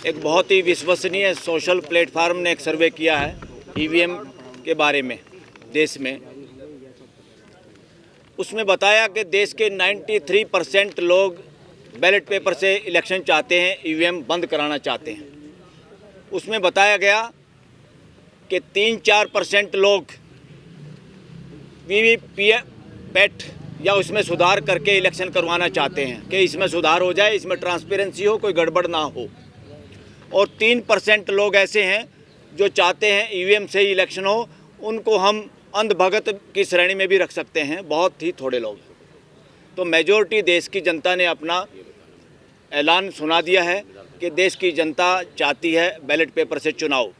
एक बहुत ही विश्वसनीय सोशल प्लेटफार्म ने एक सर्वे किया है ईवीएम के बारे में देश में। उसमें बताया कि देश के 93% लोग बैलेट पेपर से इलेक्शन चाहते हैं, ईवीएम बंद कराना चाहते हैं। उसमें बताया गया कि 3-4% लोग वीवीपैट या उसमें सुधार करके इलेक्शन करवाना चाहते हैं कि इसमें सुधार हो जाए, इसमें ट्रांसपेरेंसी हो, कोई गड़बड़ ना हो। और 3% लोग ऐसे हैं जो चाहते हैं ईवीएम से ही इलेक्शन हो। उनको हम अंधभगत की श्रेणी में भी रख सकते हैं, बहुत ही थोड़े लोग। तो मेजॉरिटी देश की जनता ने अपना ऐलान सुना दिया है कि देश की जनता चाहती है बैलेट पेपर से चुनाव।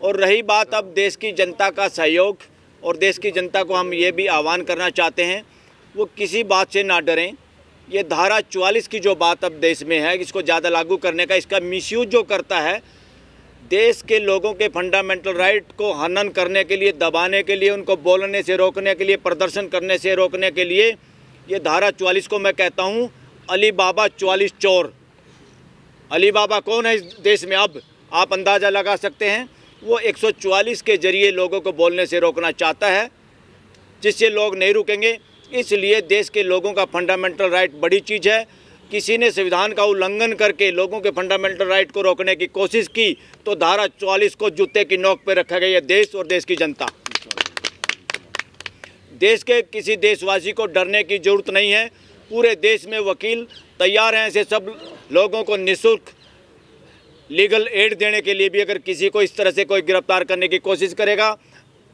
और रही बात अब देश की जनता का सहयोग, और देश की जनता को हम ये भी आह्वान करना चाहते हैं वो किसी बात से ना डरें। ये धारा 44 की जो बात अब देश में है, इसको ज़्यादा लागू करने का, इसका मिसयूज जो करता है, देश के लोगों के फंडामेंटल राइट को हनन करने के लिए, दबाने के लिए, उनको बोलने से रोकने के लिए, प्रदर्शन करने से रोकने के लिए, ये धारा 44 को मैं कहता हूँ अली बाबा 44 चोर। अली बाबा कौन है इस देश में? अब आप अंदाज़ा लगा सकते हैं। वो 144 के जरिए लोगों को बोलने से रोकना चाहता है, जिससे लोग नहीं रुकेंगे। इसलिए देश के लोगों का फंडामेंटल राइट बड़ी चीज़ है। किसी ने संविधान का उल्लंघन करके लोगों के फंडामेंटल राइट को रोकने की कोशिश की तो धारा 44 को जूते की नोक पर रखा गया। देश और देश की जनता, देश के किसी देशवासी को डरने की ज़रूरत नहीं है। पूरे देश में वकील तैयार हैं ऐसे सब लोगों को निःशुल्क लीगल एड देने के लिए भी। अगर किसी को इस तरह से कोई गिरफ्तार करने की कोशिश करेगा,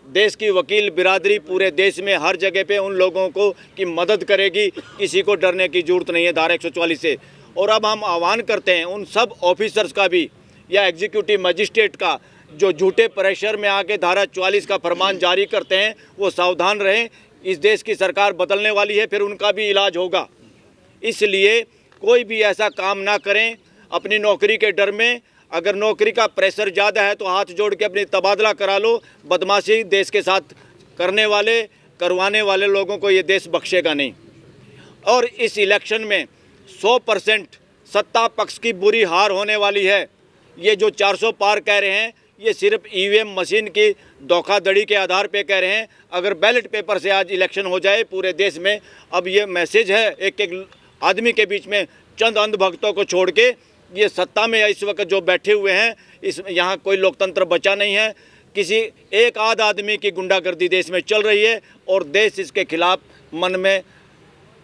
देश की वकील बिरादरी पूरे देश में हर जगह पे उन लोगों को की मदद करेगी। किसी को डरने की ज़रूरत नहीं है धारा 144 से। और अब हम आह्वान करते हैं उन सब ऑफिसर्स का भी या एग्जीक्यूटिव मजिस्ट्रेट का जो झूठे प्रेशर में आके धारा 44 का फरमान जारी करते हैं, वो सावधान रहें। इस देश की सरकार बदलने वाली है, फिर उनका भी इलाज होगा। इसलिए कोई भी ऐसा काम ना करें अपनी नौकरी के डर में। अगर नौकरी का प्रेशर ज़्यादा है तो हाथ जोड़ के अपनी तबादला करा लो। बदमाशी देश के साथ करवाने वाले लोगों को ये देश बख्शेगा नहीं। और इस इलेक्शन में 100% सत्ता पक्ष की बुरी हार होने वाली है। ये जो 400 पार कह रहे हैं, ये सिर्फ ईवीएम मशीन की धोखाधड़ी के आधार पे कह रहे हैं। अगर बैलेट पेपर से आज इलेक्शन हो जाए पूरे देश में, अब ये मैसेज है एक एक आदमी के बीच में, चंद अंधभक्तों को छोड़ के ये सत्ता में इस वक्त जो बैठे हुए हैं, इस यहाँ कोई लोकतंत्र बचा नहीं है। किसी एक आध आदमी की गुंडागर्दी देश में चल रही है और देश इसके खिलाफ मन में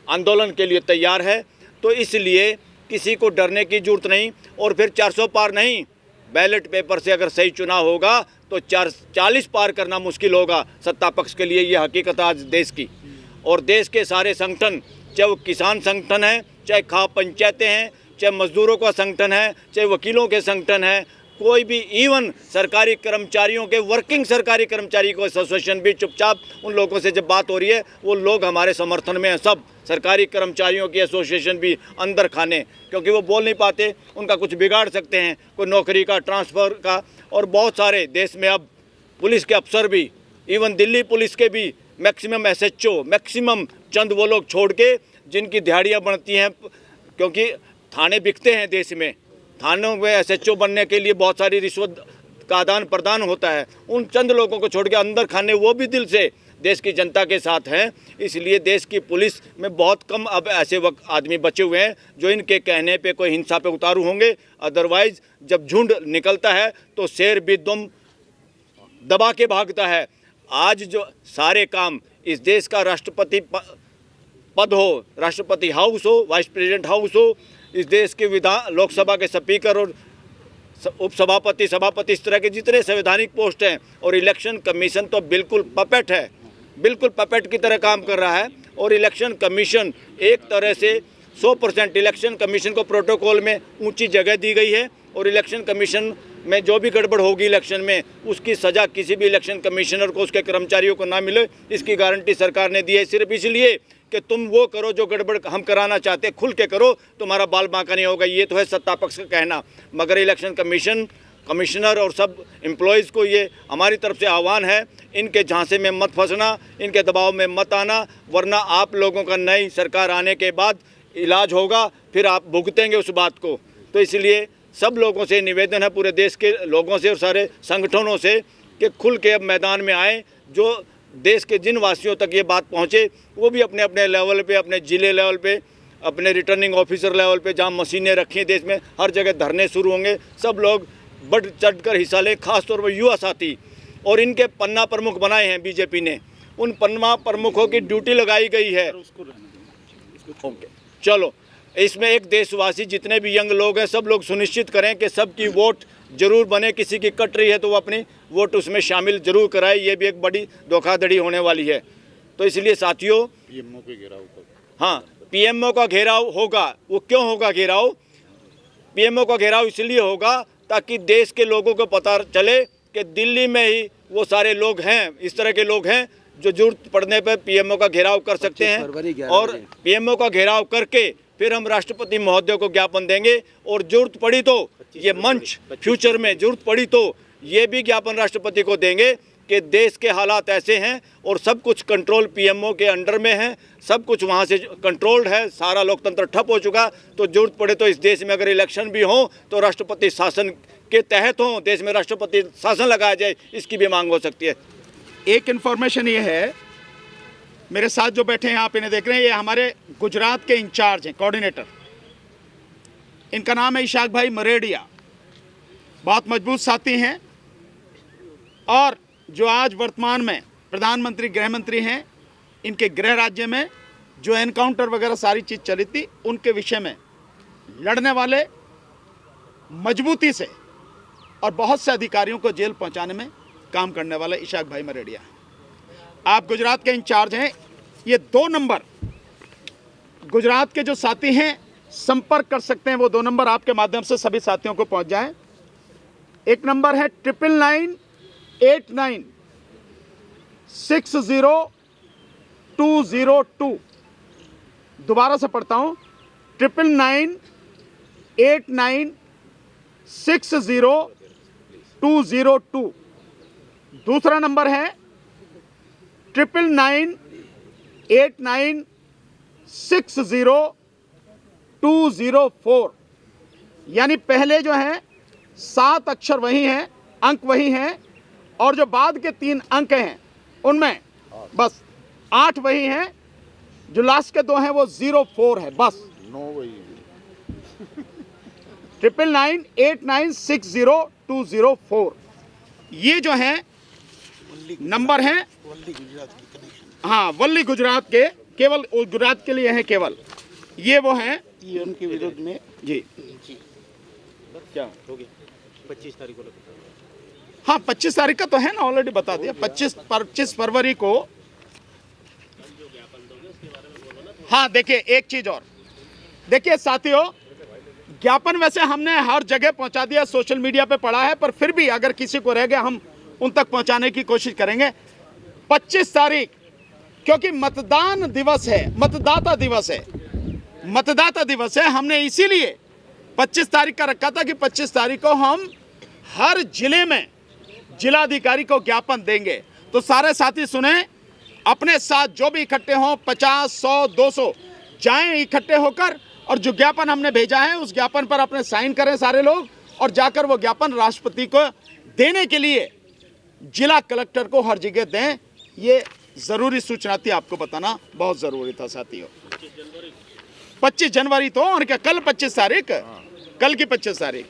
आंदोलन के लिए तैयार है। तो इसलिए किसी को डरने की ज़रूरत नहीं। और फिर 400 पार नहीं, बैलेट पेपर से अगर सही चुनाव होगा तो 40 पार करना मुश्किल होगा सत्ता पक्ष के लिए। ये हकीकत आज देश की। और देश के सारे संगठन, चाहे वो किसान संगठन है, चाहे खाप पंचायतें हैं, चाहे मजदूरों का संगठन है, चाहे वकीलों के संगठन है, कोई भी, इवन सरकारी कर्मचारियों के, वर्किंग सरकारी कर्मचारी को एसोसिएशन भी चुपचाप, उन लोगों से जब बात हो रही है वो लोग हमारे समर्थन में हैं। सब सरकारी कर्मचारियों की एसोसिएशन भी अंदर खाने, क्योंकि वो बोल नहीं पाते, उनका कुछ बिगाड़ सकते हैं, कोई नौकरी का, ट्रांसफ़र का। और बहुत सारे देश में अब पुलिस के अफसर भी, इवन दिल्ली पुलिस के भी मैक्सिमम एसएचओ, मैक्सिमम चंद वो लोग छोड़ के जिनकी दिहाड़ियाँ बनती हैं, क्योंकि थाने बिकते हैं देश में। थानों में एसएचओ बनने के लिए बहुत सारी रिश्वत का आदान प्रदान होता है। उन चंद लोगों को छोड़ के अंदर खाने, वो भी दिल से देश की जनता के साथ हैं। इसलिए देश की पुलिस में बहुत कम अब ऐसे आदमी बचे हुए हैं जो इनके कहने पे कोई हिंसा पे उतारू होंगे। अदरवाइज जब झुंड निकलता है तो शेर भी दुम दबा के भागता है। आज जो सारे काम इस देश का राष्ट्रपति पद हो, राष्ट्रपति हाउस हो, वाइस प्रेसिडेंट हाउस हो, इस देश के लोकसभा के स्पीकर और उपसभापति, सभापति, इस तरह के जितने संवैधानिक पोस्ट हैं, और इलेक्शन कमीशन तो बिल्कुल पपेट है, बिल्कुल पपेट की तरह काम कर रहा है। और इलेक्शन कमीशन एक तरह से 100% इलेक्शन कमीशन को प्रोटोकॉल में ऊंची जगह दी गई है। और इलेक्शन कमीशन में जो भी गड़बड़ होगी इलेक्शन में, उसकी सज़ा किसी भी इलेक्शन कमिश्नर को, उसके कर्मचारियों को ना मिले, इसकी गारंटी सरकार ने दी है। सिर्फ इसलिए कि तुम वो करो जो गड़बड़ हम कराना चाहते, खुल के करो, तुम्हारा बाल बांका नहीं होगा। ये तो है सत्ता पक्ष का कहना। मगर इलेक्शन कमिश्नर और सब एम्प्लॉयज़ को ये हमारी तरफ से आह्वान है, इनके झांसे में मत फंसना, इनके दबाव में मत आना, वरना आप लोगों का नई सरकार आने के बाद इलाज होगा, फिर आप भुगतेंगे उस बात को। तो इसलिए सब लोगों से निवेदन है, पूरे देश के लोगों से और सारे संगठनों से, कि खुल के अब मैदान में आए। जो देश के जिन वासियों तक ये बात पहुँचे वो भी अपने अपने लेवल पे, अपने ज़िले लेवल पे, अपने रिटर्निंग ऑफिसर लेवल पे, जहाँ मशीनें रखी हैं देश में, हर जगह धरने शुरू होंगे। सब लोग बढ़ चढ़ कर हिस्सा लें, खासतौर पर युवा साथी। और इनके पन्ना प्रमुख बनाए हैं बीजेपी ने, उन पन्ना प्रमुखों की ड्यूटी लगाई गई है। ओके, चलो, इसमें एक देशवासी जितने भी यंग लोग हैं सब लोग सुनिश्चित करें कि सबकी वोट जरूर बने। किसी की कट रही है तो वो अपनी वोट उसमें शामिल जरूर कराए। ये भी एक बड़ी धोखाधड़ी होने वाली है। तो इसलिए साथियों, पीएमओ के घेराव हाँ, पीएमओ का घेराव होगा। वो क्यों होगा घेराव? पीएमओ का घेराव इसलिए होगा ताकि देश के लोगों को पता चले कि दिल्ली में ही वो सारे लोग हैं, इस तरह के लोग हैं जो जरूरत पड़ने पर पीएमओ का घेराव कर सकते हैं। और पीएमओ का घेराव करके फिर हम राष्ट्रपति महोदय को ज्ञापन देंगे। और जरूरत पड़ी तो ये मंच, फ्यूचर में जरूरत पड़ी तो ये भी ज्ञापन राष्ट्रपति को देंगे कि देश के हालात ऐसे हैं और सब कुछ कंट्रोल पीएमओ के अंडर में है, सब कुछ वहाँ से कंट्रोल्ड है, सारा लोकतंत्र ठप हो चुका। तो जरूरत पड़े तो इस देश में अगर इलेक्शन भी हो तो राष्ट्रपति शासन के तहत हो, देश में राष्ट्रपति शासन लगाया जाए, इसकी भी मांग हो सकती है। एक इन्फॉर्मेशन ये है, मेरे साथ जो बैठे हैं आप इन्हें देख रहे हैं, ये हमारे गुजरात के इंचार्ज हैं, कोऑर्डिनेटर। इनका नाम है इशाक भाई मरेडिया। बहुत मजबूत साथी हैं और जो आज वर्तमान में प्रधानमंत्री गृह मंत्री हैं। इनके गृह राज्य में जो एनकाउंटर वगैरह सारी चीज़ चली थी उनके विषय में लड़ने वाले, मजबूती से और बहुत से अधिकारियों को जेल पहुंचाने में काम करने वाले इशाक भाई मरेडिया। आप गुजरात के इंचार्ज हैं। ये 2 नंबर गुजरात के जो साथी हैं संपर्क कर सकते हैं, वो 2 नंबर आपके माध्यम से सभी साथियों को पहुंच जाएं। एक नंबर है 9989860202। दोबारा से पढ़ता हूं, 9989860202। दूसरा नंबर है 9989860204। यानी पहले जो है 7 अक्षर वही हैं, अंक वही हैं, और जो बाद के 3 अंक हैं उनमें बस 8 वही हैं, जो लास्ट के 2 हैं वो 04 है, बस 9 वही है। 9989860204 ये जो है नंबर है। हाँ, वल्ली गुजरात के, केवल गुजरात के लिए है केवल। ये वो हैं उनके विरोध में जी। क्या हो गया 25 तारीख को। हाँ, 25 तारीख का तो है ना, ऑलरेडी बता दिया। 25 फरवरी को। हाँ, देखिए एक चीज और देखिए साथियों, ज्ञापन वैसे हमने हर जगह पहुंचा दिया, सोशल मीडिया पे पड़ा है, पर फिर भी अगर किसी को रह गया हम उन तक पहुंचाने की कोशिश करेंगे। 25 तारीख, क्योंकि मतदान दिवस है, मतदाता दिवस है, मतदाता दिवस है। हमने इसीलिए 25 तारीख का रखा था कि 25 तारीख को हम हर जिले में जिलाधिकारी को ज्ञापन देंगे। तो सारे साथी सुने, अपने साथ जो भी इकट्ठे हों, 50, 100, 200 जाएं इकट्ठे होकर, और जो ज्ञापन हमने भेजा है उस ज्ञापन पर अपने साइन करें सारे लोग, और जाकर वो ज्ञापन राष्ट्रपति को देने के लिए जिला कलेक्टर को हर जगह दें। ये ज़रूरी सूचना थी, आपको बताना बहुत ज़रूरी था साथियों। 25 जनवरी तो, और क्या कल 25 तारीख, कल की 25 तारीख।